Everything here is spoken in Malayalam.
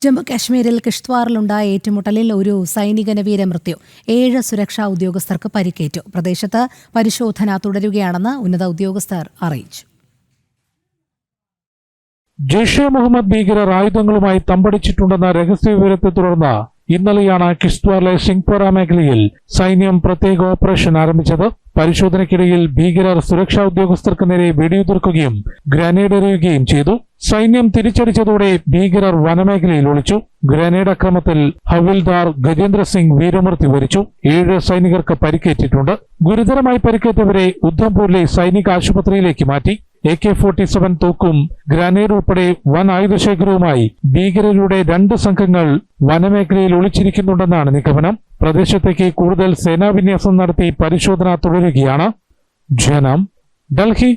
ജമ്മു കാശ്മീരിൽ കിഷ്ത്വാറിലുണ്ടായ ഏറ്റുമുട്ടലിൽ ഒരു സൈനികന് വീരമൃത്യു. 7 സുരക്ഷാ ഉദ്യോഗസ്ഥർക്ക് പരിക്കേറ്റു. പ്രദേശത്ത് പരിശോധന തുടരുകയാണെന്ന് ഉന്നത ഉദ്യോഗസ്ഥർ അറിയിച്ചു. ജയ്ഷെ മുഹമ്മദ് ഭീകരർ ആയുധങ്ങളുമായി തമ്പടിച്ചിട്ടുണ്ടെന്ന രഹസ്യവിവരത്തെ തുടർന്ന് ഇന്നലെയാണ് കിഷ്ത്വാറിലെ സിംഗ്പോര മേഖലയിൽ സൈന്യം പ്രത്യേക ഓപ്പറേഷൻ ആരംഭിച്ചത്. പരിശോധനയ്ക്കിടയിൽ ഭീകരർ സുരക്ഷാ ഉദ്യോഗസ്ഥർക്ക് നേരെ വെടിയുതിർക്കുകയും ഗ്രനേഡ് എറിയുകയും ചെയ്തു. സൈന്യം തിരിച്ചടിച്ചതോടെ ഭീകരർ വനമേഖലയിൽ ഒളിച്ചു. ഗ്രനേഡ് ആക്രമണത്തിൽ ഹവിൽദാർ ഗജേന്ദ്ര സിംഗ് വീരമൃത്യു വരിച്ചു. 7 സൈനികർക്ക് പരിക്കേറ്റിട്ടുണ്ട്. ഗുരുതരമായി പരിക്കേറ്റവരെ ഉദ്ധംപൂരിലെ സൈനിക ആശുപത്രിയിലേക്ക് മാറ്റി. AK-47 തോക്കും ഗ്രനേഡ് ഉൾപ്പെടെ വൻ ആയുധശേഖരവുമായി ഭീകരരുടെ 2 സംഘങ്ങൾ വനമേഖലയിൽ ഒളിച്ചിരിക്കുന്നുണ്ടെന്നാണ് നിഗമനം. പ്രദേശത്തേക്ക് കൂടുതൽ സേനാവിന്യാസം നടത്തി പരിശോധന തുടരുകയാണ്. ജനം, ഡൽഹി.